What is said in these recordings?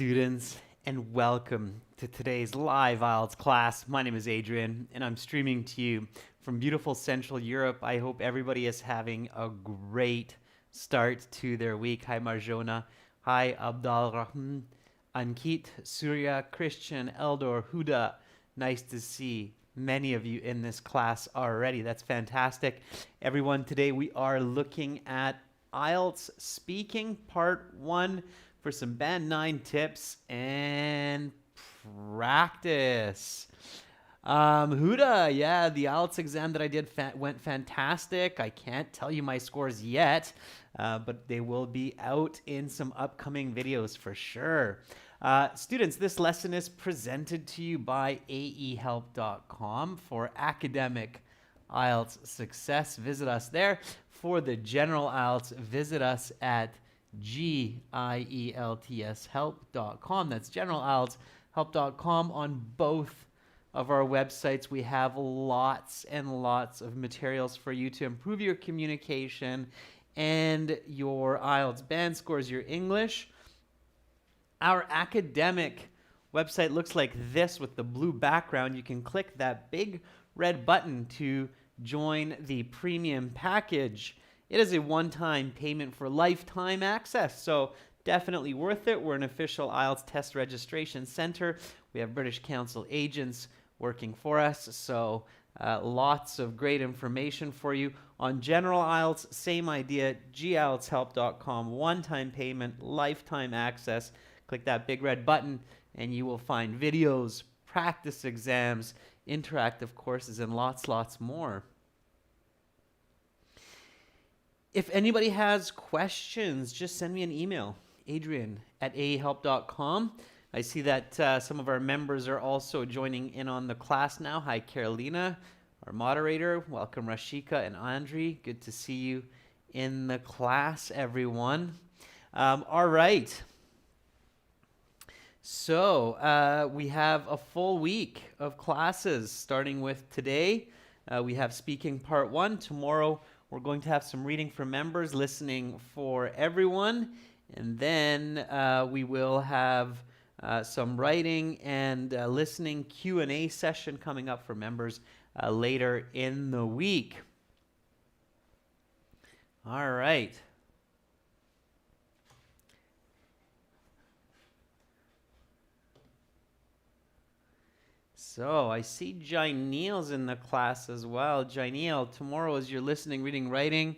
Students, and welcome to today's live IELTS class. My name is Adrian, and I'm streaming to you from beautiful Central Europe. I hope everybody is having a great start to their week. Hi, Marjona. Hi, Abdal Rahman, Ankit, Surya, Christian, Eldor, Huda. Nice to see many of you in this class already. That's fantastic. Everyone, today we are looking at IELTS Speaking Part 1 for some Band 9 tips and practice. Huda, yeah, the IELTS exam that I did went fantastic. I can't tell you my scores yet, but they will be out in some upcoming videos for sure. Students, this lesson is presented to you by aehelp.com for academic IELTS success. Visit us there. For the general IELTS, visit us at GIELTShelp.com. That's general IELTS help.com. On both of our websites, we have lots and lots of materials for you to improve your communication and your IELTS band scores, your English. Our academic website looks like this with the blue background. You can click that big red button to join the premium package. It is a one-time payment for lifetime access, so definitely worth it. We're an official IELTS test registration center. We have British Council agents working for us, so lots of great information for you. On general IELTS, same idea, gieltshelp.com, one-time payment, lifetime access. Click that big red button and you will find videos, practice exams, interactive courses, and lots more. If anybody has questions, just send me an email, adrian@aehelp.com. I see that some of our members are also joining in on the class now. Hi, Carolina, our moderator. Welcome, Rashika and Andre. Good to see you in the class, everyone. All right. So we have a full week of classes, starting with today. We have speaking part 1. Tomorrow, we're going to have some reading for members, listening for everyone, and then we will have some writing and listening Q&A session coming up for members later in the week. All right. So I see Janeel's in the class as well. Janeel, tomorrow is your listening, reading, writing.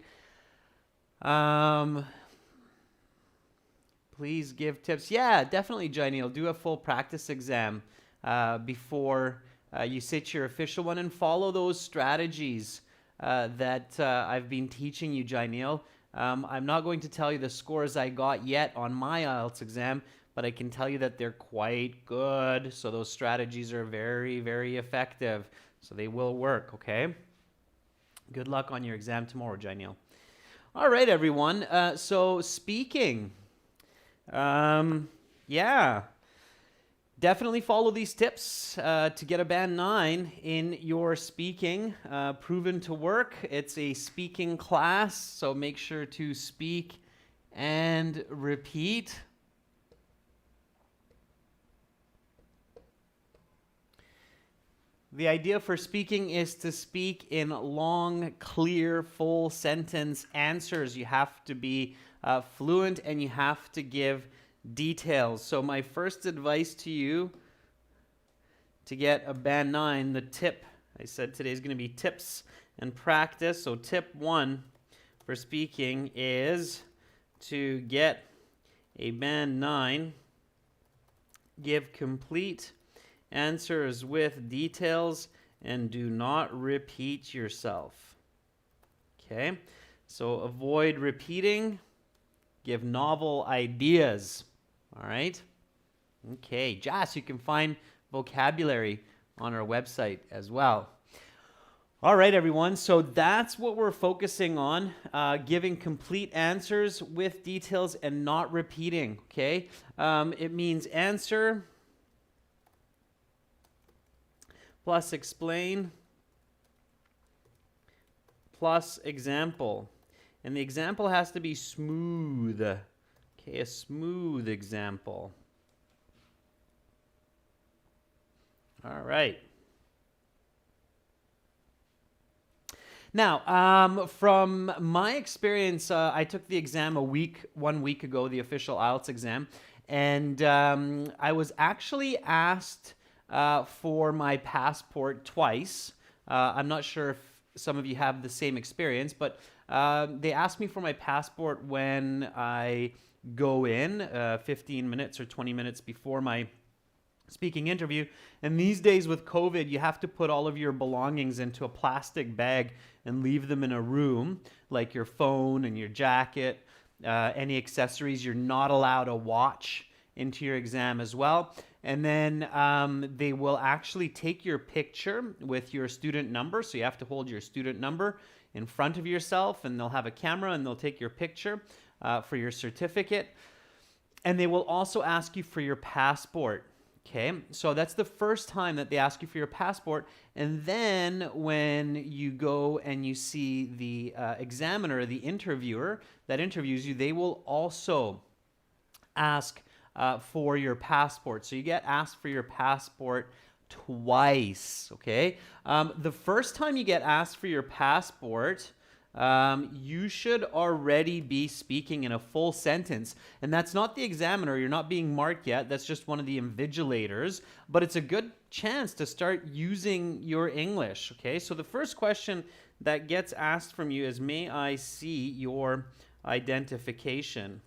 Please give tips. Yeah, definitely, Janeel. Do a full practice exam before you sit your official one, and follow those strategies that I've been teaching you, Janeel. I'm not going to tell you the scores I got yet on my IELTS exam, but I can tell you that they're quite good. So those strategies are very effective. So they will work, okay? Good luck on your exam tomorrow, Janeel. All right, everyone. So speaking, yeah, definitely follow these tips to get a band 9 in your speaking. Proven to work. It's a speaking class, so make sure to speak and repeat. The idea for speaking is to speak in long, clear, full sentence answers. You have to be fluent and you have to give details. So my first advice to you to get a band 9, the tip, I said today is going to be tips and practice. So tip 1 for speaking is to get a band 9, give complete answers with details and do not repeat yourself. Okay, so avoid repeating, give novel ideas. All right, okay, Jas, you can find vocabulary on our website as well. All right, everyone, so that's what we're focusing on, giving complete answers with details and not repeating. Okay, it means answer plus explain plus example. And the example has to be smooth. Okay, a smooth example. All right. Now, from my experience, I took the exam 1 week ago, the official IELTS exam, and I was actually asked for my passport twice. I'm not sure if some of you have the same experience, but they asked me for my passport when I go in 15 minutes or 20 minutes before my speaking interview. And these days with COVID, you have to put all of your belongings into a plastic bag and leave them in a room, like your phone and your jacket, any accessories. You're not allowed a watch into your exam as well. And then they will actually take your picture with your student number. So you have to hold your student number in front of yourself, and they'll have a camera and they'll take your picture for your certificate. And they will also ask you for your passport. Okay, so that's the first time that they ask you for your passport. And then when you go and you see the examiner, the interviewer that interviews you, they will also ask for your passport. So you get asked for your passport twice, okay? The first time you get asked for your passport, you should already be speaking in a full sentence. And that's not the examiner. You're not being marked yet. That's just one of the invigilators. But it's a good chance to start using your English, okay? So the first question that gets asked from you is, may I see your identification?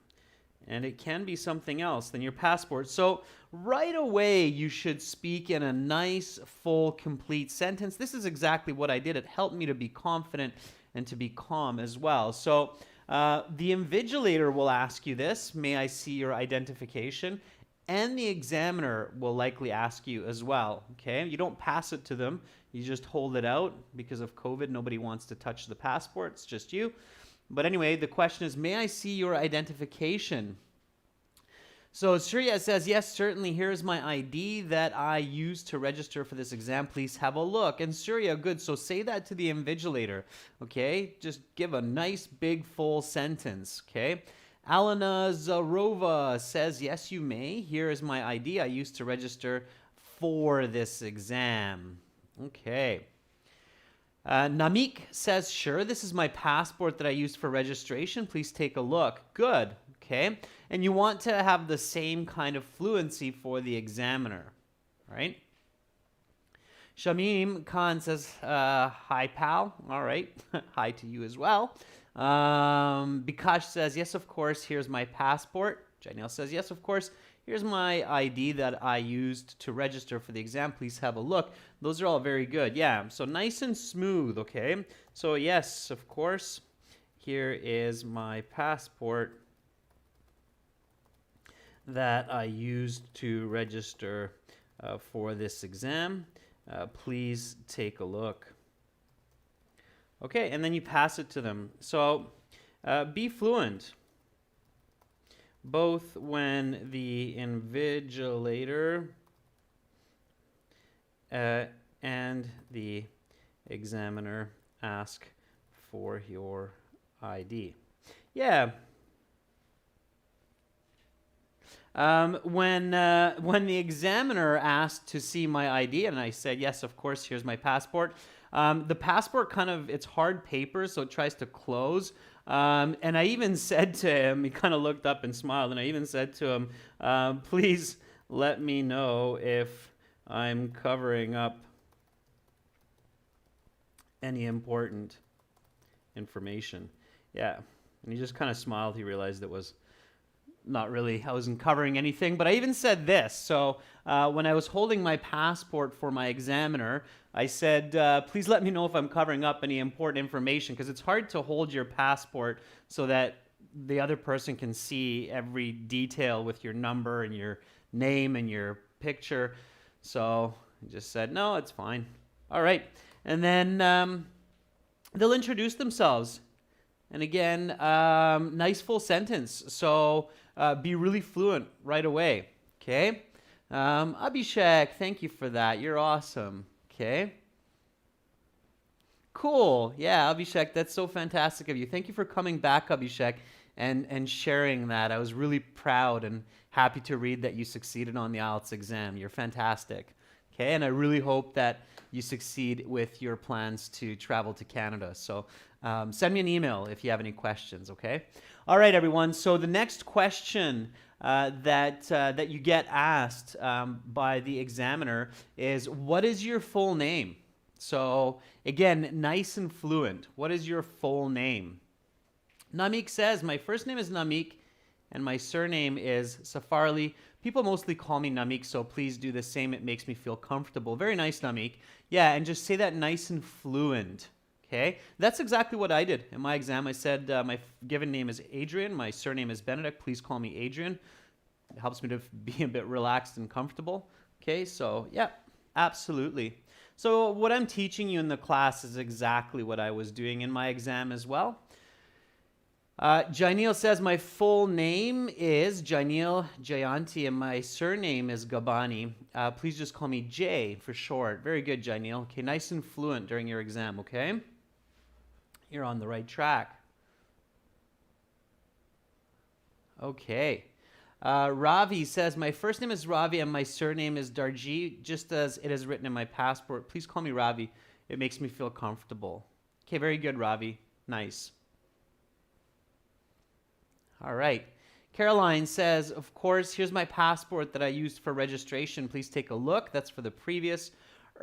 And it can be something else than your passport. So right away, you should speak in a nice, full, complete sentence. This is exactly what I did. It helped me to be confident and to be calm as well. So the invigilator will ask you this, may I see your identification? And the examiner will likely ask you as well, okay? You don't pass it to them. You just hold it out. Because of COVID, nobody wants to touch the passport. It's just you. But anyway, the question is, may I see your identification? So Surya says, yes, certainly. Here's my ID that I used to register for this exam. Please have a look. And Surya, good. So say that to the invigilator, okay? Just give a nice, big, full sentence, okay? Alana Zarova says, yes, you may. Here is my ID. I used to register for this exam. Okay. Namik says, sure, this is my passport that I used for registration. Please take a look. Good. Okay. And you want to have the same kind of fluency for the examiner, right? Shamim Khan says, hi, pal. All right. Hi to you as well. Bikash says, yes, of course. Here's my passport. Janelle says, yes, of course. Here's my ID that I used to register for the exam. Please have a look. Those are all very good. Yeah, so nice and smooth, okay? So yes, of course, here is my passport that I used to register for this exam. Please take a look. Okay, and then you pass it to them. So be fluent, both when the invigilator and the examiner ask for your ID. Yeah. When the examiner asked to see my ID, and I said, yes, of course, here's my passport. The passport it's hard paper, so it tries to close. And I even said to him, he kind of looked up and smiled, and I even said to him, please let me know if I'm covering up any important information. Yeah, and he just kind of smiled. He realized it was not really, I wasn't covering anything, but I even said this. So when I was holding my passport for my examiner, I said, please let me know if I'm covering up any important information, because it's hard to hold your passport so that the other person can see every detail with your number and your name and your picture. So I just said, no, it's fine. All right. And then they'll introduce themselves. And again, nice full sentence. So be really fluent right away. Okay. Abhishek, thank you for that. You're awesome. Okay. Cool. Yeah, Abhishek, that's so fantastic of you. Thank you for coming back, Abhishek, and sharing that. I was really proud and happy to read that you succeeded on the IELTS exam. You're fantastic. Okay, and I really hope that you succeed with your plans to travel to Canada. So send me an email if you have any questions, okay? All right, everyone. So the next question that you get asked by the examiner is, what is your full name? So again, nice and fluent. What is your full name? Namik says, my first name is Namik and my surname is Safarli. People mostly call me Namik, so please do the same. It makes me feel comfortable. Very nice, Namik. Yeah, and just say that nice and fluent. Okay, that's exactly what I did in my exam. I said my given name is Adrian. My surname is Benedict. Please call me Adrian. It helps me to be a bit relaxed and comfortable. Okay, so yeah, absolutely. So what I'm teaching you in the class is exactly what I was doing in my exam as well. Jainil says, my full name is Jainil Jayanti and my surname is Gabani. Please just call me Jay for short. Very good, Jainil. Okay, nice and fluent during your exam, okay? You're on the right track. Okay. Ravi says, my first name is Ravi and my surname is Darji, just as it is written in my passport. Please call me Ravi. It makes me feel comfortable. Okay, very good, Ravi. Nice. All right. Caroline says, of course, here's my passport that I used for registration. Please take a look. That's for the previous.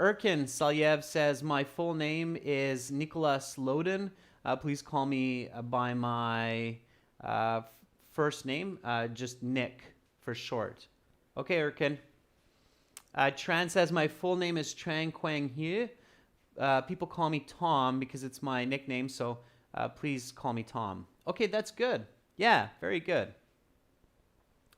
Erkin Salyev says, my full name is Nicholas Loden. Please call me by my first name, just Nick for short. Okay, Erkin. Tran says, my full name is Tran Quang Hu. People call me Tom because it's my nickname, so please call me Tom. Okay, that's good. Yeah, very good.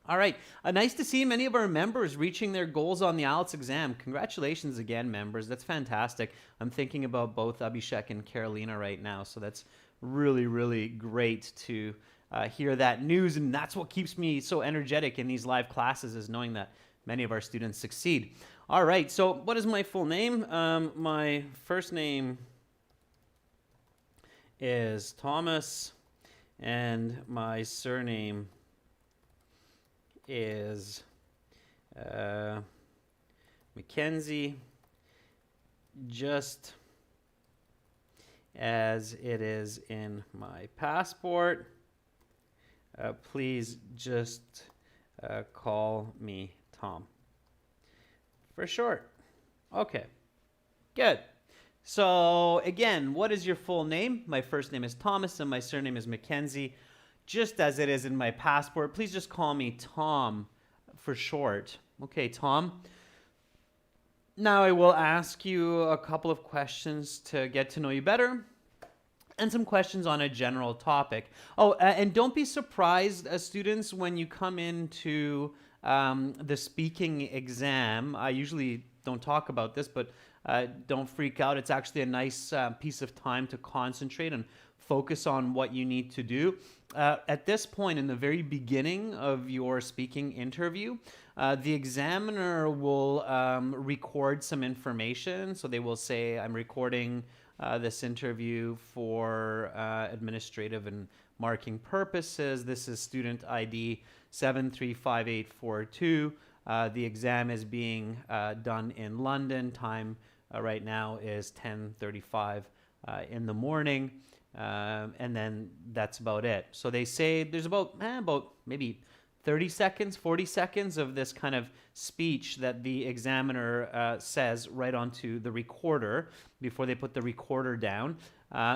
All right. Nice to see many of our members reaching their goals on the IELTS exam. Congratulations again, members. That's fantastic. I'm thinking about both Abhishek and Carolina right now, so that's really, really great to hear that news, and that's what keeps me so energetic in these live classes, is knowing that many of our students succeed. All right, so what is my full name? My first name is Thomas, and my surname is Mackenzie, just as it is in my passport. Please just call me Tom for short. Okay, good. So again, what is your full name? My first name is Thomas and my surname is Mackenzie, just as it is in my passport. Please just call me Tom for short. Okay, Tom. Now I will ask you a couple of questions to get to know you better and some questions on a general topic. Oh, and don't be surprised, students, when you come into the speaking exam. I usually don't talk about this, but don't freak out. It's actually a nice piece of time to concentrate and focus on what you need to do. At this point, in the very beginning of your speaking interview, the examiner will record some information. So they will say, I'm recording this interview for administrative and marking purposes. This is student ID 735842. The exam is being done in London. Time right now is 10:35 in the morning. And then that's about it. So they say there's about maybe 30 seconds, 40 seconds of this kind of speech that the examiner says right onto the recorder before they put the recorder down.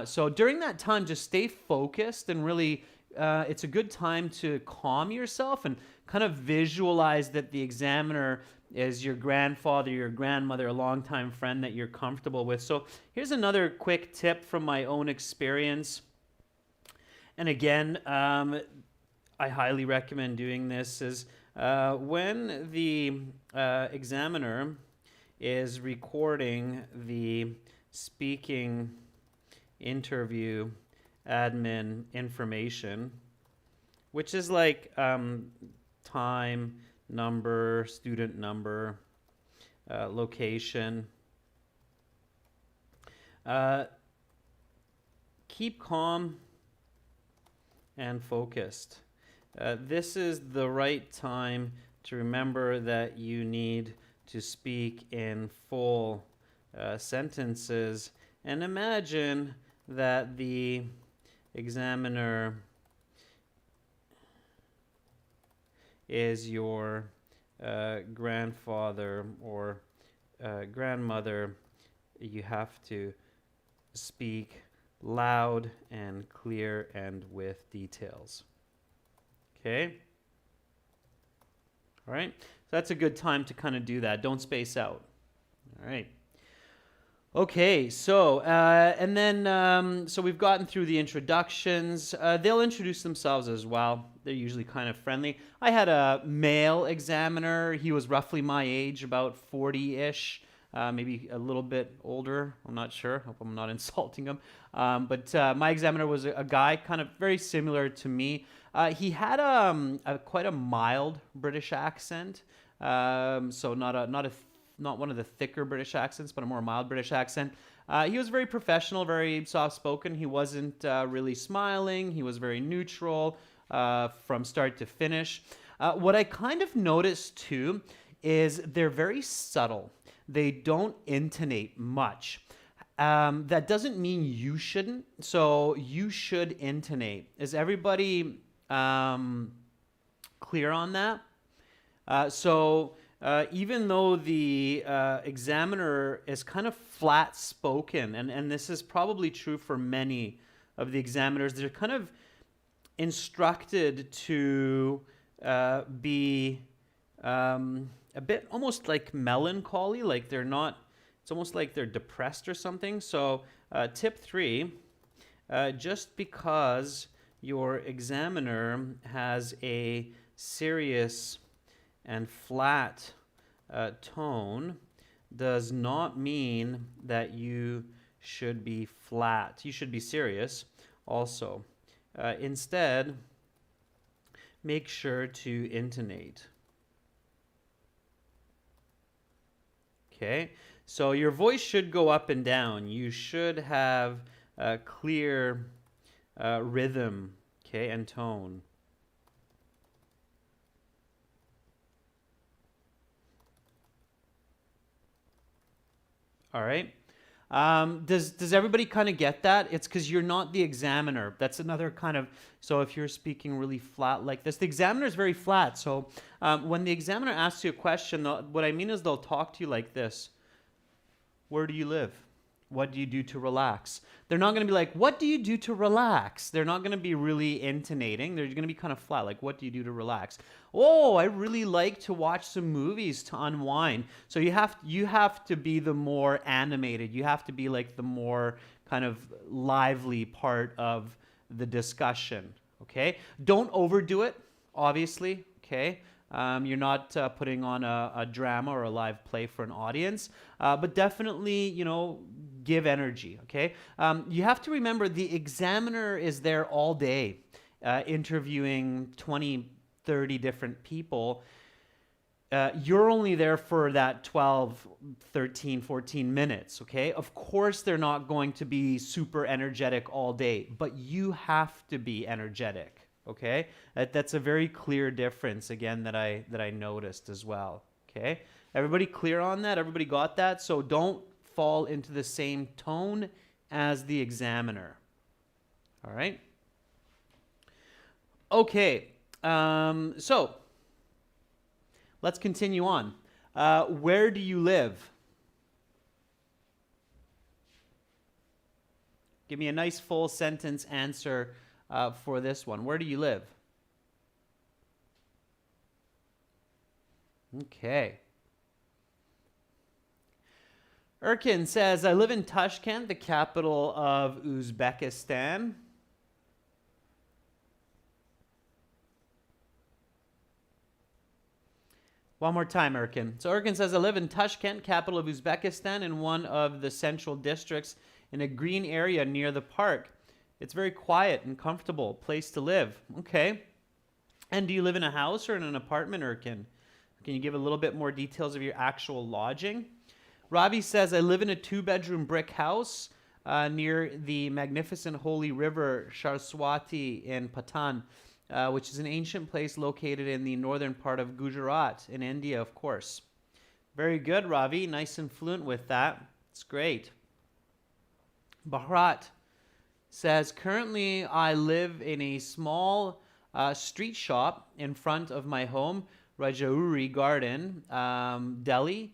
So during that time, just stay focused and really, it's a good time to calm yourself and kind of visualize that the examiner is your grandfather, your grandmother, a longtime friend that you're comfortable with. So here's another quick tip from my own experience. And again, I highly recommend doing this, is when the examiner is recording the speaking interview admin information, which is like time, number, student number, location. Keep calm and focused. This is the right time to remember that you need to speak in full sentences. And imagine that the examiner is your grandfather or grandmother. You have to speak loud and clear and with details. Okay? All right? So that's a good time to kind of do that. Don't space out. All right. Okay, so and then so we've gotten through the introductions. They'll introduce themselves as well. They're usually kind of friendly. I had a male examiner. He was roughly my age, about 40-ish, maybe a little bit older. I'm not sure. Hope I'm not insulting him. But my examiner was a guy kind of very similar to me. He had quite a mild British accent, so not one of the thicker British accents, but a more mild British accent. He was very professional, very soft-spoken. He wasn't really smiling. He was very neutral from start to finish. What I kind of noticed, too, is they're very subtle. They don't intonate much. That doesn't mean you shouldn't. So you should intonate. Is everybody clear on that? Even though the examiner is kind of flat spoken, and this is probably true for many of the examiners, they're kind of instructed to be a bit almost like melancholy, like they're not, it's almost like they're depressed or something. So tip 3, just because your examiner has a serious and flat tone does not mean that you should be flat. You should be serious also. Instead, make sure to intonate. Okay, so your voice should go up and down. You should have a clear rhythm, okay, and tone. All right. Does everybody kind of get that? It's because you're not the examiner. That's another kind of, so if you're speaking really flat like this, the examiner is very flat. So when the examiner asks you a question, what I mean is they'll talk to you like this. Where do you live? What do you do to relax? They're not going to be like, what do you do to relax? They're not going to be really intonating. They're going to be kind of flat, like, what do you do to relax? Oh, I really like to watch some movies to unwind. So you have to be the more animated. You have to be like the more kind of lively part of the discussion, okay? Don't overdo it, obviously, okay? You're not putting on a drama or a live play for an audience, but definitely, give energy, okay? You have to remember the examiner is there all day interviewing 20, 30 different people. You're only there for that 12, 13, 14 minutes, okay? Of course, they're not going to be super energetic all day, but you have to be energetic. Okay, that's a very clear difference again that I noticed as well. Okay, everybody clear on that? Everybody got that? So don't fall into the same tone as the examiner. All right. Okay, so let's continue on. Where do you live? Give me a nice full sentence answer for this one. Where do you live? Okay. Erkin says, I live in Tashkent, the capital of Uzbekistan. One more time, Erkin. So Erkin says, I live in Tashkent, capital of Uzbekistan, in one of the central districts in a green area near the park. It's very quiet and comfortable place to live. Okay. And do you live in a house or in an apartment, Erkin? Can you give a little bit more details of your actual lodging? Ravi says, I live in a 2-bedroom brick house near the magnificent holy river Saraswati in Patan, which is an ancient place located in the northern part of Gujarat in India, of course. Very good, Ravi. Nice and fluent with that. It's great. Bharat says, currently I live in a small street shop in front of my home, Rajauri Garden, Delhi.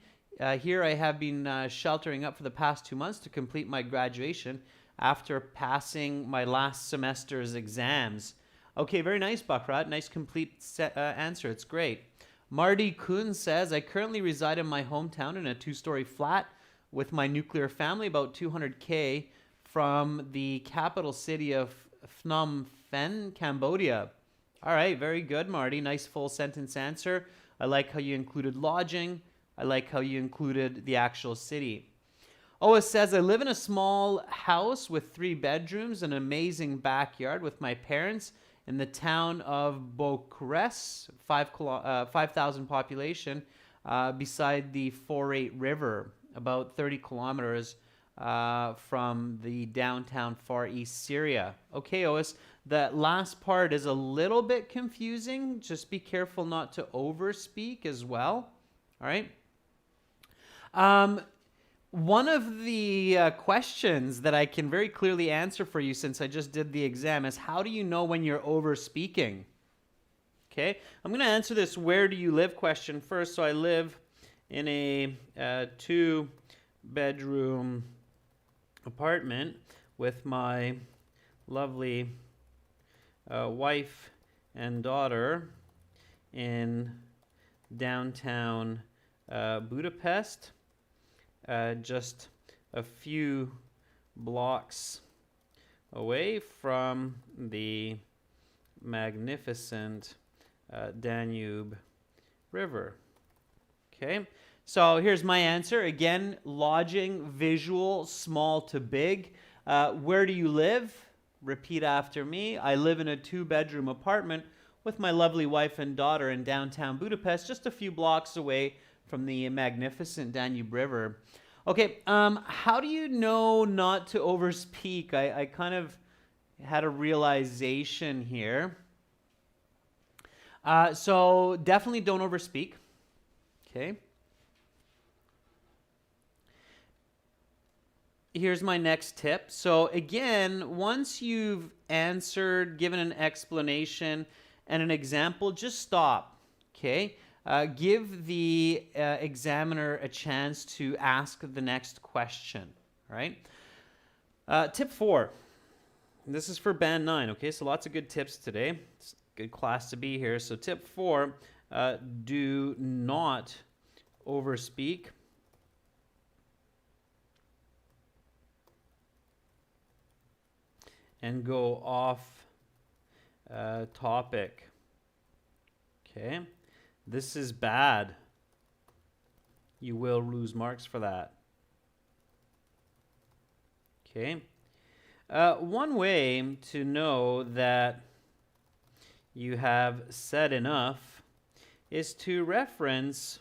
Here I have been sheltering up for the past 2 months to complete my graduation after passing my last semester's exams. Okay, very nice, Bharat. Nice complete answer. It's great. Marty Kuhn says, I currently reside in my hometown in a 2-story flat with my nuclear family, about 200K from the capital city of Phnom Penh, Cambodia. All right, very good, Marty. Nice full sentence answer. I like how you included lodging. I like how you included the actual city. Oa says, I live in a small house with 3 bedrooms, an amazing backyard with my parents in the town of Bokres, 5,000 population, beside the 4-8 River, about 30 kilometers from the downtown Far East Syria. Okay, Ois, that last part is a little bit confusing. Just be careful not to overspeak as well. All right. One of the questions that I can very clearly answer for you, since I just did the exam, is how do you know when you're over speaking? Okay, I'm going to answer this where do you live question first. So I live in a 2-bedroom apartment with my lovely wife and daughter in downtown Budapest. Just a few blocks away from the magnificent Danube River. Okay, so here's my answer. Again, lodging, visual, small to big. Where do you live? Repeat after me. I live in a 2-bedroom apartment with my lovely wife and daughter in downtown Budapest, just a few blocks away from the magnificent Danube River. Okay, how do you know not to overspeak? I kind of had a realization here. So definitely don't overspeak. Okay. Here's my next tip. So again, once you've answered, given an explanation and an example, just stop. Okay. Give the examiner a chance to ask the next question, right? Tip 4. This is for Band 9, okay? So lots of good tips today. It's a good class to be here. So tip 4, do not overspeak. And go off topic, okay? This is bad. You will lose marks for that. Okay. One way to know that you have said enough is to reference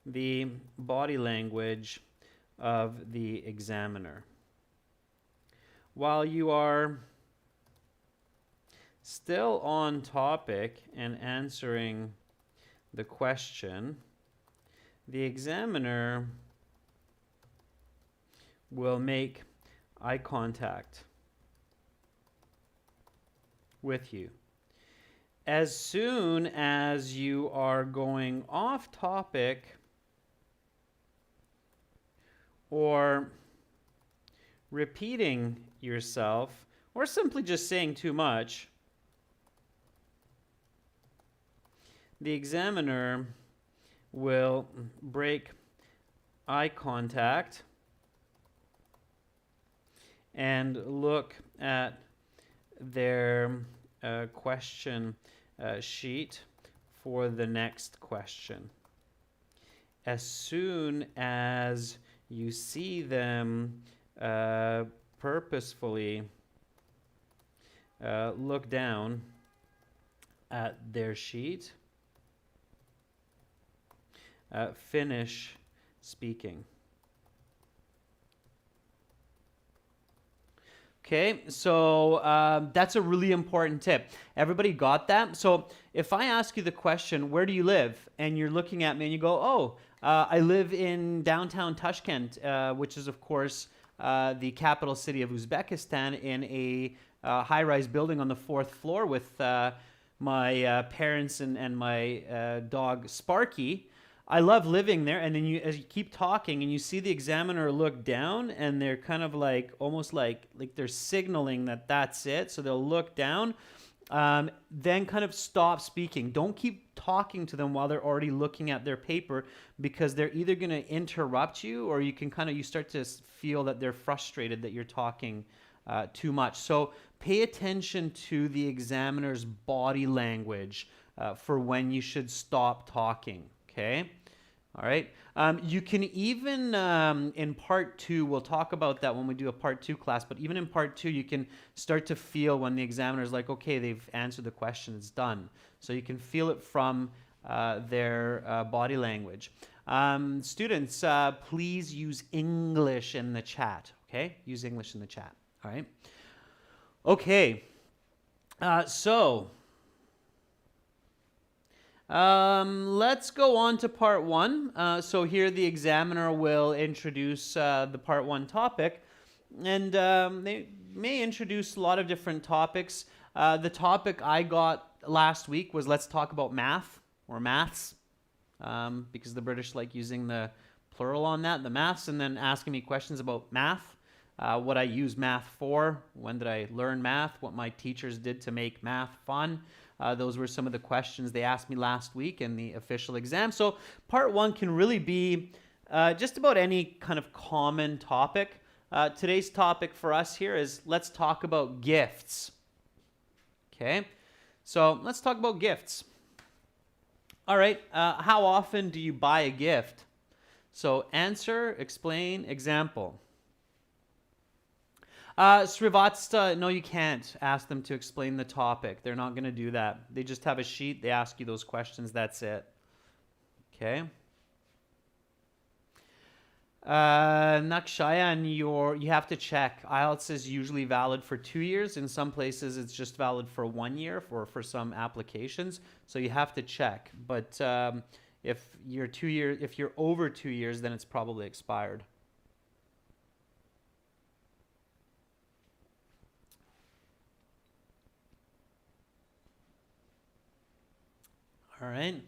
the body language of the examiner. While you are still on topic and answering the question, the examiner will make eye contact with you. As soon as you are going off topic or repeating yourself or simply just saying too much, the examiner will break eye contact and look at their question sheet for the next question. As soon as you see them purposefully look down at their sheet, finish speaking. Okay, so that's a really important tip. Everybody got that? So if I ask you the question, where do you live? And you're looking at me and you go, oh, I live in downtown Tashkent, which is, of course, the capital city of Uzbekistan, in a high-rise building on the fourth floor with my parents and my dog Sparky. I love living there. And then as you keep talking and you see the examiner look down, and they're kind of like almost like they're signaling that that's it. So they'll look down, then kind of stop speaking. Don't keep talking to them while they're already looking at their paper, because they're either going to interrupt you, or you start to feel that they're frustrated that you're talking too much. So pay attention to the examiner's body language for when you should stop talking. Okay. All right. You can even, in part 2, we'll talk about that when we do a part 2 class, but even in part 2, you can start to feel when the examiner's like, okay, they've answered the question, it's done. So you can feel it from their body language. Students, please use English in the chat. Okay. Use English in the chat. All right. Okay. Let's go on to part 1. So here the examiner will introduce the part 1 topic, and they may introduce a lot of different topics. The topic I got last week was let's talk about math, or maths, because the British like using the plural on that, the maths, and then asking me questions about math, what I use math for, when did I learn math, what my teachers did to make math fun. Those were some of the questions they asked me last week in the official exam. So part 1 can really be just about any kind of common topic. Today's topic for us here is let's talk about gifts. Okay, so let's talk about gifts. All right, how often do you buy a gift? So answer, explain, example. Srivatsta, no, you can't ask them to explain the topic. They're not going to do that. They just have a sheet. They ask you those questions. That's it. Okay. Nakshayan, you have to check. IELTS is usually valid for 2 years. In some places, it's just valid for 1 year for some applications. So you have to check. But if you're over 2 years, then it's probably expired. All right.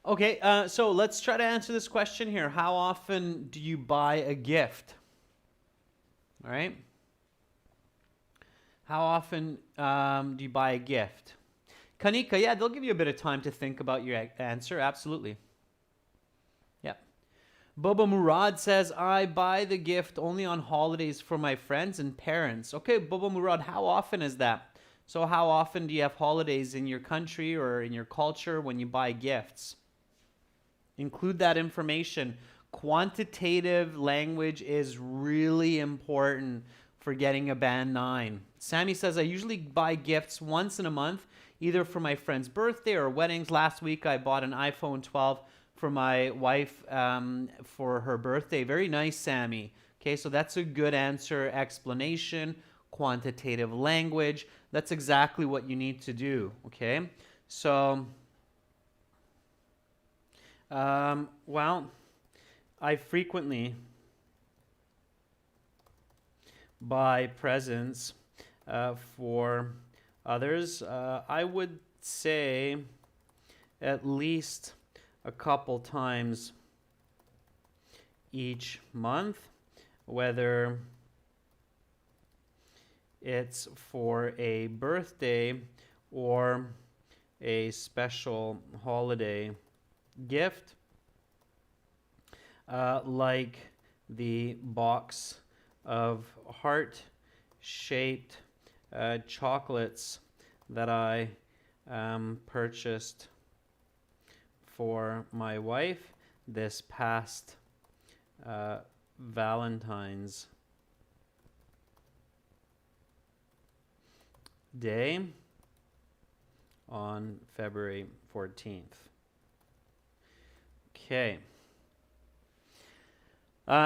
Okay, so let's try to answer this question here. How often do you buy a gift? All right. How often do you buy a gift? Kanika, yeah, they'll give you a bit of time to think about your answer. Absolutely. Yeah. Boba Murad says, I buy the gift only on holidays for my friends and parents. Okay, Boba Murad, how often is that? So how often do you have holidays in your country or in your culture when you buy gifts? Include that information. Quantitative language is really important for getting a band 9. Sammy says, I usually buy gifts once in a month, either for my friend's birthday or weddings. Last week, I bought an iPhone 12 for my wife for her birthday. Very nice, Sammy. Okay, so that's a good answer. Explanation, quantitative language. That's exactly what you need to do, okay? So, well, I frequently buy presents for others. I would say at least a couple times each month, whether it's for a birthday or a special holiday gift, like the box of heart-shaped chocolates that I purchased for my wife this past Valentine's Day on February 14th. Okay.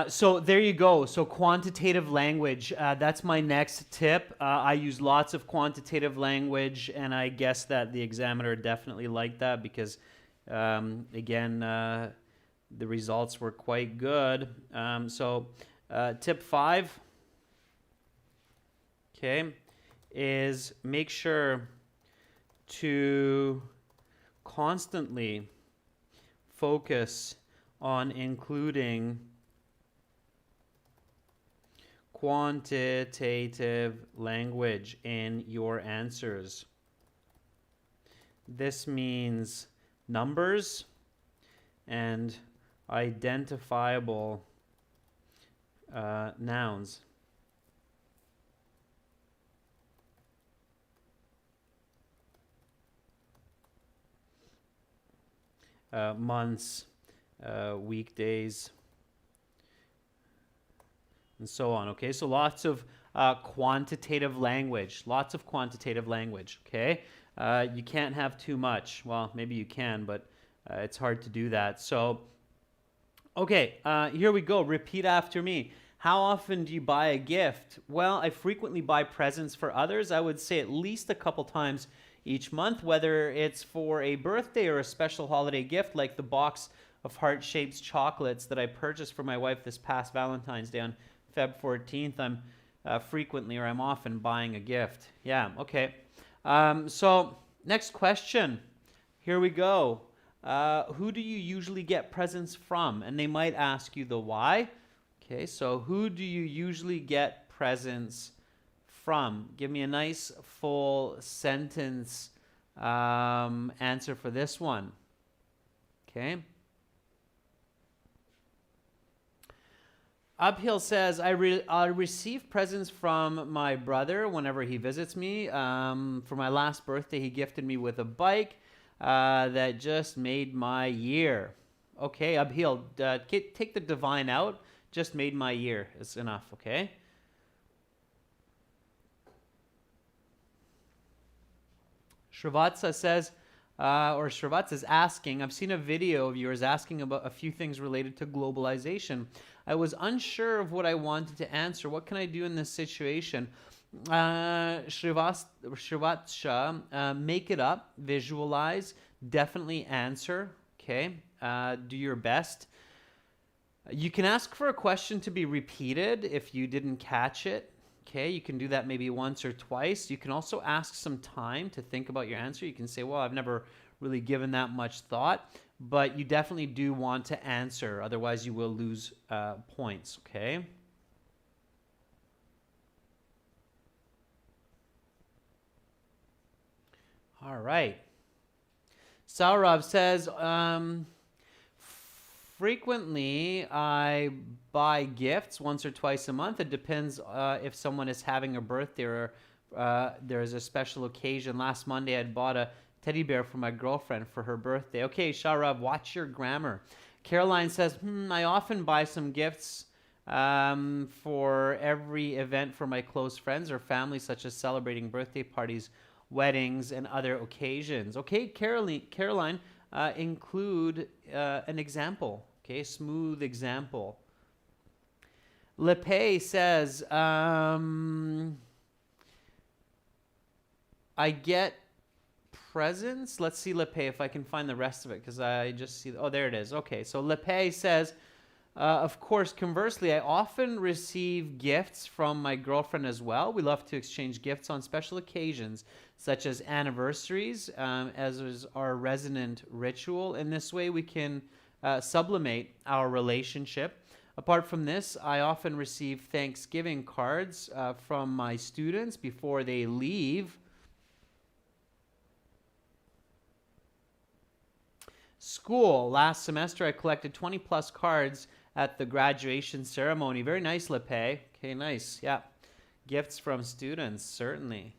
So there you go. So quantitative language, that's my next tip. I use lots of quantitative language, and I guess that the examiner definitely liked that because, again, the results were quite good. Tip 5, okay, is make sure to constantly focus on including quantitative language in your answers. This means numbers and identifiable nouns. Months, weekdays, and so on. Okay, so lots of quantitative language, okay? You can't have too much. Well, maybe you can, but it's hard to do that. So, okay, here we go. Repeat after me. How often do you buy a gift? Well, I frequently buy presents for others. I would say at least a couple times each month, whether it's for a birthday or a special holiday gift, like the box of heart-shaped chocolates that I purchased for my wife this past Valentine's Day on Feb 14th. I'm often buying a gift. Yeah, okay. So next question. Here we go. Who do you usually get presents from? And they might ask you the why. Okay, so who do you usually get presents from? Give me a nice full sentence answer for this one. Okay. Uphill says, I receive presents from my brother whenever he visits me. For my last birthday, he gifted me with a bike that just made my year. Okay, Uphill, take the divine out. Just made my year is enough, okay? Shrivatsa says, Shrivatsa is asking, I've seen a video of yours asking about a few things related to globalization. I was unsure of what I wanted to answer. What can I do in this situation? Shrivatsa, make it up, visualize, definitely answer, okay? Do your best. You can ask for a question to be repeated if you didn't catch it. Okay, you can do that maybe once or twice. You can also ask some time to think about your answer. You can say, well, I've never really given that much thought, but you definitely do want to answer. Otherwise, you will lose points, okay? All right. Saurav says, frequently, I buy gifts once or twice a month. It depends if someone is having a birthday or there is a special occasion. Last Monday, I bought a teddy bear for my girlfriend for her birthday. Okay, Sharav, watch your grammar. Caroline says, I often buy some gifts for every event for my close friends or family, such as celebrating birthday parties, weddings, and other occasions. Okay, Caroline, include an example. Okay, smooth example. Lepay says, I get presents. Let's see Lepay if I can find the rest of it because I just see. Oh, there it is. Okay, so Lepay says, of course, conversely, I often receive gifts from my girlfriend as well. We love to exchange gifts on special occasions, such as anniversaries, as is our resonant ritual. In this way, we can sublimate our relationship. Apart from this, I often receive Thanksgiving cards from my students before they leave. School. Last semester, I collected 20 plus cards at the graduation ceremony. Very nice, Lepay. Okay, nice. Yeah. Gifts from students, certainly.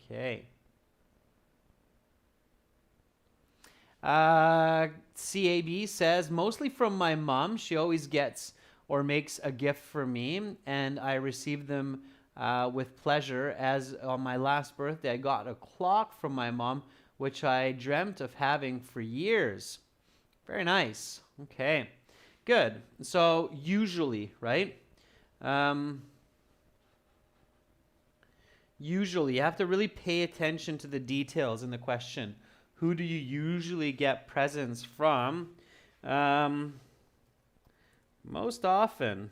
Okay. CAB says, mostly from my mom. She always gets or makes a gift for me, and I receive them with pleasure. As on my last birthday, I got a clock from my mom, which I dreamt of having for years. Very nice. Okay. Good. So usually, right? Um, Usually, you have to really pay attention to the details in the question. Who do you usually get presents from? Um, Most often,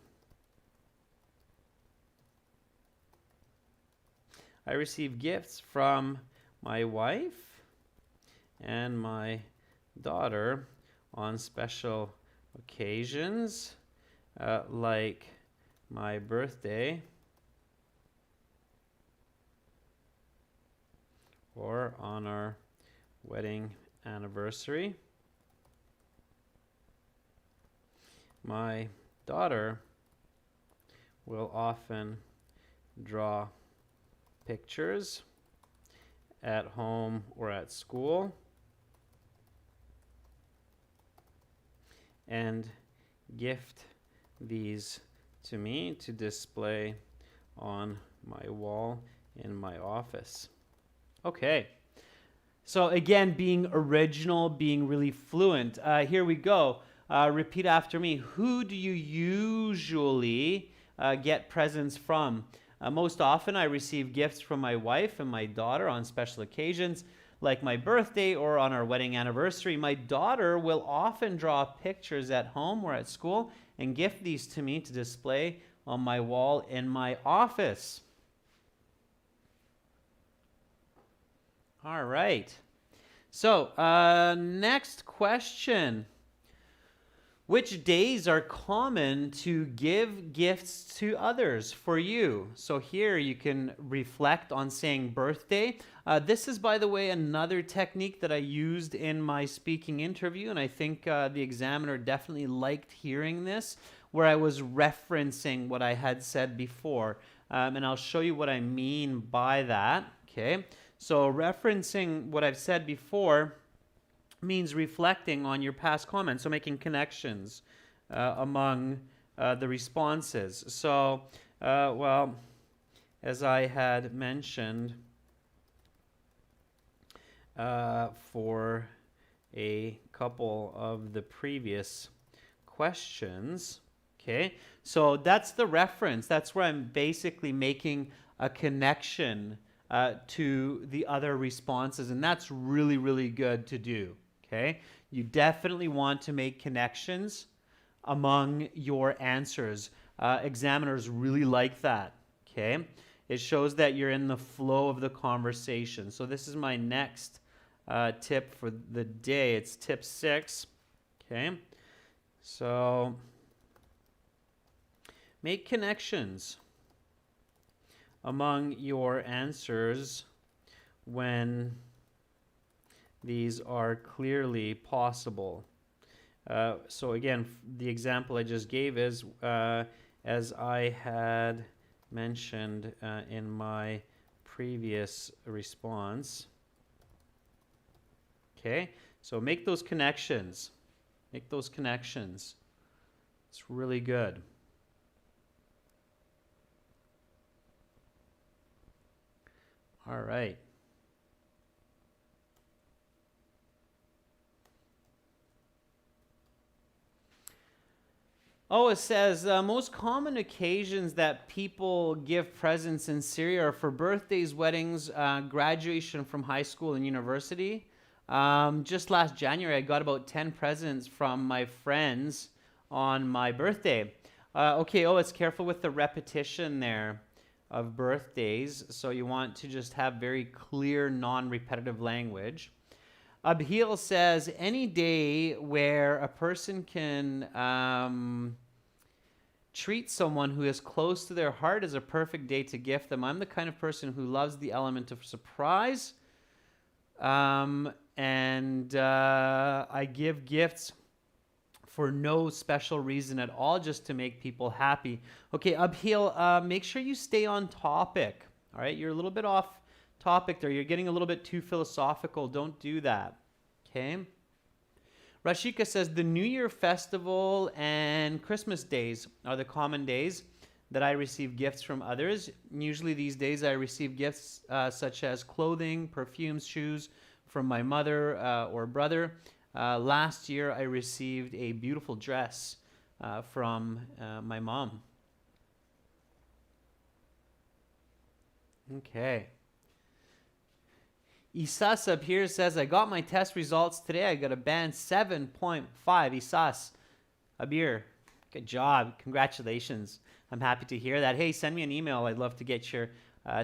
I receive gifts from my wife and my daughter on special occasions, like my birthday or on our wedding anniversary. My daughter will often draw pictures at home or at school and gift these to me to display on my wall in my office. Okay. So again, being original, being really fluent. Here we go. Repeat after me. Who do you usually get presents from? Most often, I receive gifts from my wife and my daughter on special occasions, like my birthday or on our wedding anniversary. My daughter will often draw pictures at home or at school and gift these to me to display on my wall in my office. All right. So, next question. Which days are common to give gifts to others for you? So here you can reflect on saying birthday. This is, by the way, another technique that I used in my speaking interview, and I think the examiner definitely liked hearing this, where I was referencing what I had said before. And I'll show you what I mean by that. Okay, so referencing what I've said before means reflecting on your past comments, so making connections among the responses. So, well, as I had mentioned for a couple of the previous questions, okay, so that's the reference. That's where I'm basically making a connection to the other responses, and that's really, really good to do. Okay, you definitely want to make connections among your answers. Examiners really like that. Okay, it shows that you're in the flow of the conversation. So this is my next tip for the day. It's tip 6. Okay, so make connections among your answers when these are clearly possible. So again, the example I just gave is, as I had mentioned in my previous response. Okay, so make those connections. Make those connections. It's really good. All right. Oh, it says most common occasions that people give presents in Syria are for birthdays, weddings, graduation from high school and university. Just last January, I got about 10 presents from my friends on my birthday. Okay, oh, it's careful with the repetition there of birthdays. So you want to just have very clear, non-repetitive language. Abhil says, any day where a person can treat someone who is close to their heart is a perfect day to gift them. I'm the kind of person who loves the element of surprise. And I give gifts for no special reason at all, just to make people happy. Okay, Abhil, make sure you stay on topic. All right, you're a little bit off topic there. You're getting a little bit too philosophical. Don't do that. Okay. Rashika says the New Year festival and Christmas days are the common days that I receive gifts from others. Usually these days I receive gifts such as clothing, perfumes, shoes from my mother or brother. Last year I received a beautiful dress from my mom. Okay. Isas up here says, I got my test results today. I got a band 7.5. Isas, Abir, good job. Congratulations. I'm happy to hear that. Hey, send me an email. I'd love to get your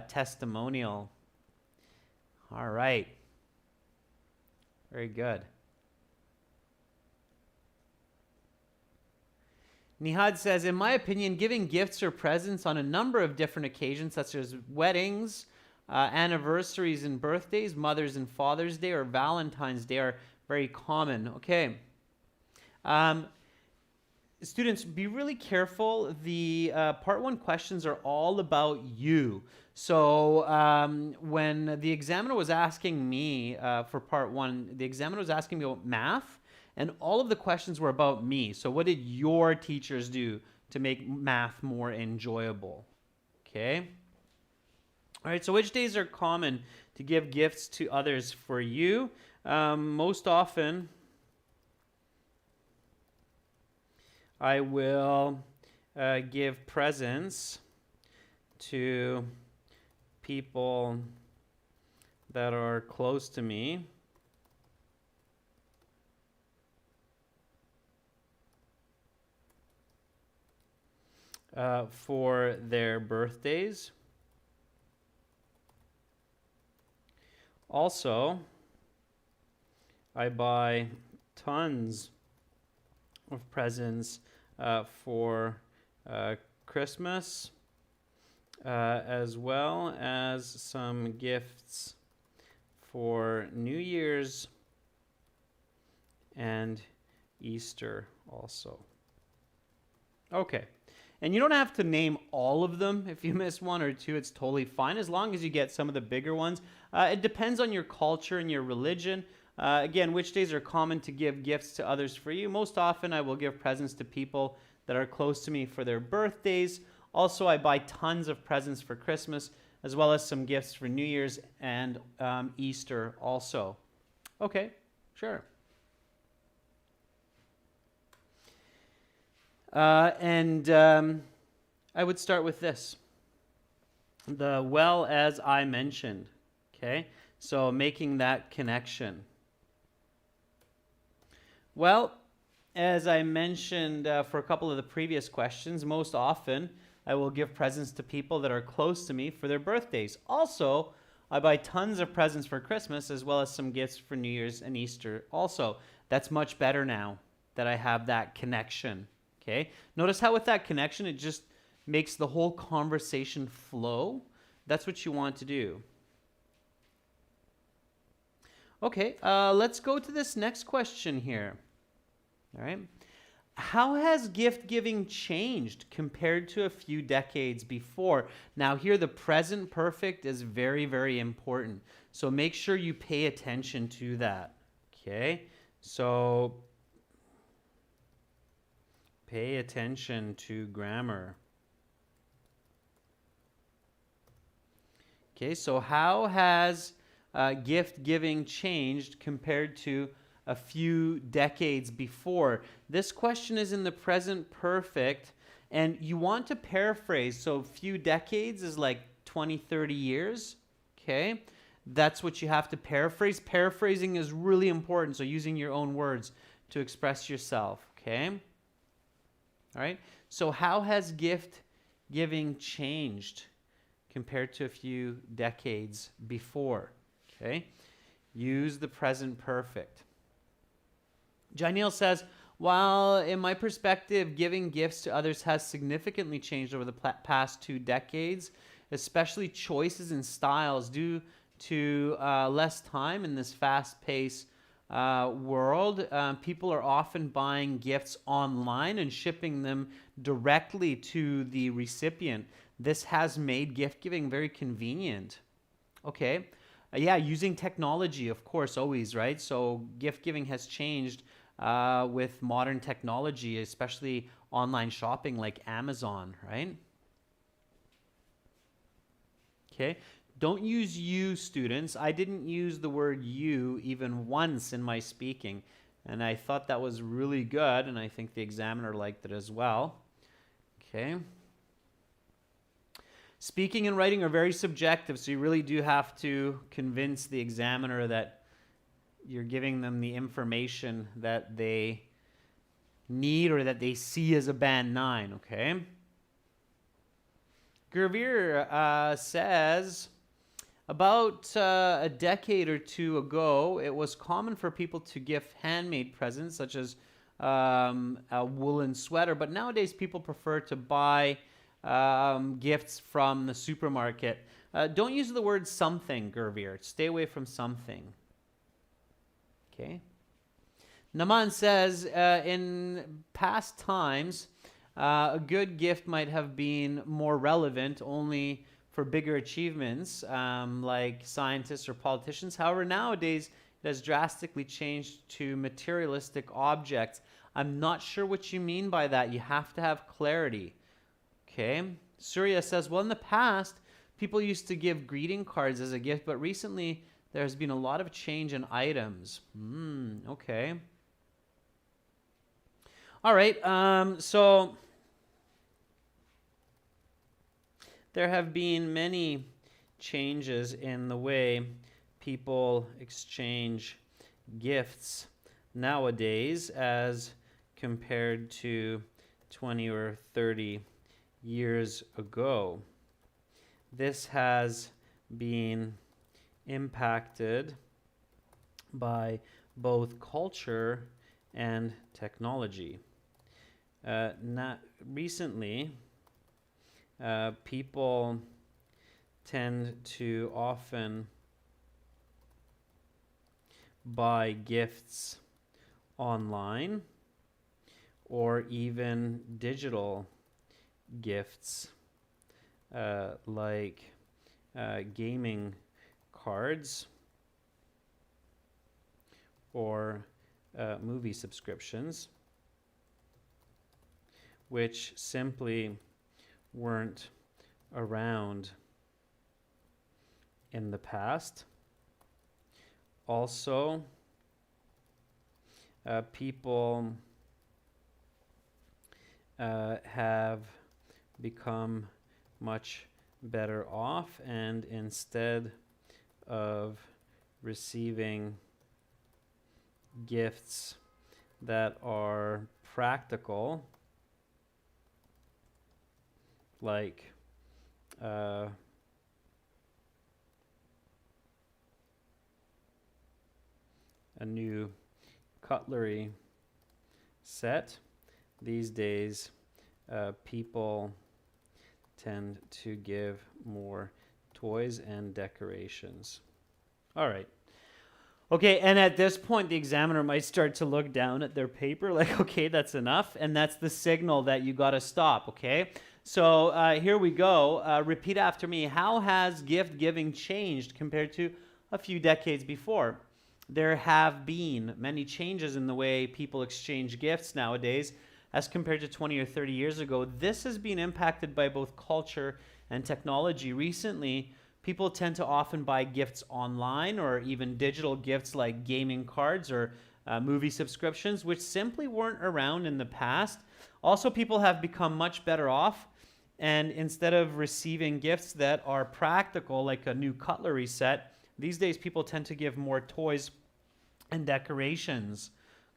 testimonial. All right. Very good. Nihad says, in my opinion, giving gifts or presents on a number of different occasions, such as weddings, anniversaries and birthdays, Mother's and Father's Day, or Valentine's Day, are very common. Okay. Students, be really careful. The part 1 questions are all about you. So when the examiner was asking me for part 1, the examiner was asking me about math, and all of the questions were about me. So what did your teachers do to make math more enjoyable? Okay. All right, so which days are common to give gifts to others for you? Most often, I will give presents to people that are close to me. For their birthdays. Also, I buy tons of presents for Christmas, as well as some gifts for New Year's and Easter also. Okay. And you don't have to name all of them. If you miss one or two, it's totally fine, as long as you get some of the bigger ones. It depends on your culture and your religion. Again, which days are common to give gifts to others for you? Most often, I will give presents to people that are close to me for their birthdays. Also, I buy tons of presents for Christmas, as well as some gifts for New Year's and Easter also. Okay, sure. I would start with this. The well as I mentioned. Okay, so making that connection. Well, as I mentioned for a couple of the previous questions, most often I will give presents to people that are close to me for their birthdays. Also, I buy tons of presents for Christmas, as well as some gifts for New Year's and Easter also. That's much better now that I have that connection. Okay, notice how with that connection, it just makes the whole conversation flow. That's what you want to do. Okay, let's go to this next question here. All right. How has gift giving changed compared to a few decades before? Now here, the present perfect is very, very important. So make sure you pay attention to that. Okay, so pay attention to grammar. Okay, so how has gift giving changed compared to a few decades before? This question is in the present perfect, and you want to paraphrase. So few decades is like 20, 30 years. Okay, that's what you have to paraphrase. Paraphrasing is really important, so using your own words to express yourself. Okay. All right, so how has gift giving changed compared to a few decades before? Okay, use the present perfect. Janelle says, while in my perspective, giving gifts to others has significantly changed over the past 2 decades, especially choices and styles due to less time in this fast-paced world. People are often buying gifts online and shipping them directly to the recipient. This has made gift giving very convenient. Okay. Yeah, using technology, of course, always, right? So gift giving has changed with modern technology, especially online shopping like Amazon, right? Okay. Don't use you, students. I didn't use the word you even once in my speaking. And I thought that was really good, and I think the examiner liked it as well. Okay. Speaking and writing are very subjective, so you really do have to convince the examiner that you're giving them the information that they need or that they see as a band 9, okay? Gervier says, about a decade or two ago, it was common for people to gift handmade presents, such as a woolen sweater, but nowadays people prefer to buy gifts from the supermarket. Don't use the word something, Gervier. Stay away from something. Okay. Naman says, in past times, a good gift might have been more relevant only for bigger achievements, like scientists or politicians. However, nowadays, it has drastically changed to materialistic objects. I'm not sure what you mean by that. You have to have clarity. Okay. Surya says, well, in the past, people used to give greeting cards as a gift, but recently there's been a lot of change in items. Okay. All right. So there have been many changes in the way people exchange gifts nowadays as compared to 20 or 30 years ago. This has been impacted by both culture and technology. Recently, people tend to often buy gifts online or even digital gifts like gaming cards or movie subscriptions, which simply weren't around in the past. Also, people have become much better off, and instead of receiving gifts that are practical, like a new cutlery set, these days people tend to give more toys and decorations. All right. Okay, and at this point, the examiner might start to look down at their paper like, okay, that's enough, and that's the signal that you got to stop, okay? So here we go. Repeat after me. How has gift giving changed compared to a few decades before? There have been many changes in the way people exchange gifts nowadays as compared to 20 or 30 years ago. This has been impacted by both culture and technology. Recently, people tend to often buy gifts online or even digital gifts like gaming cards or movie subscriptions, which simply weren't around in the past. Also, people have become much better off, and instead of receiving gifts that are practical, like a new cutlery set, these days people tend to give more toys and decorations.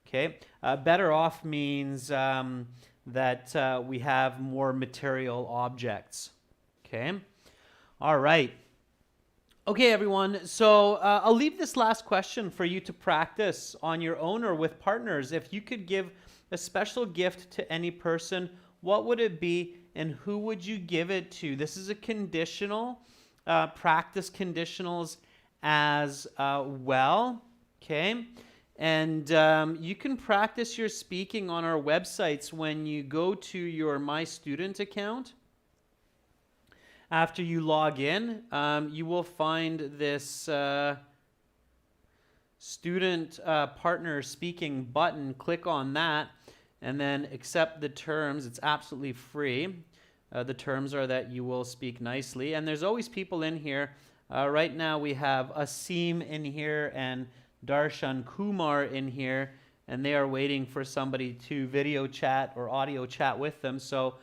Okay, better off means that we have more material objects. Okay, all right. Okay, everyone, so I'll leave this last question for you to practice on your own or with partners. If you could give a special gift to any person, what would it be and who would you give it to? This is a conditional. Practice conditionals as well, okay? And you can practice your speaking on our websites when you go to your My Student account. After you log in, you will find this student partner speaking button. Click on that and then accept the terms. It's absolutely free. The terms are that you will speak nicely. And there's always people in here. Right now we have Asim in here and Darshan Kumar in here. and they are waiting for somebody to video chat or audio chat with them. So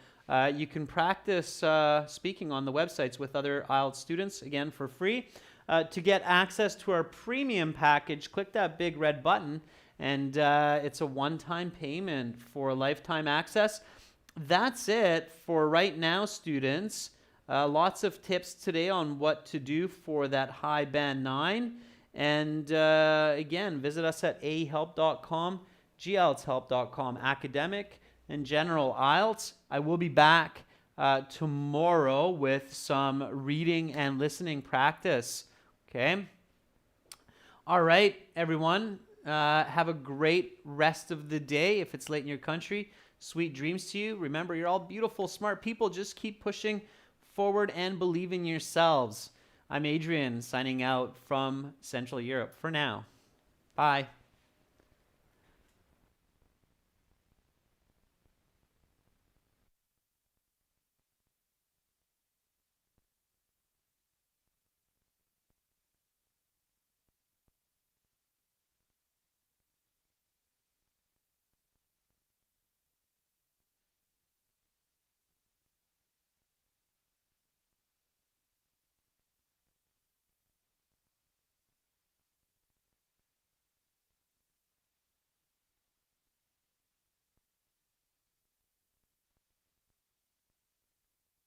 you can practice speaking on the websites with other IELTS students, again, for free. To get access to our premium package, click that big red button, and it's a one-time payment for lifetime access. That's it for right now, students. Lots of tips today on what to do for that high band 9. And again, visit us at ahelp.com, gltshelp.com, academic and general IELTS. I will be back tomorrow with some reading and listening practice. Okay? All right, everyone. Have a great rest of the day. If it's late in your country, sweet dreams to you. Remember, you're all beautiful, smart people. Just keep pushing forward and believe in yourselves. I'm Adrian, signing out from Central Europe for now. Bye.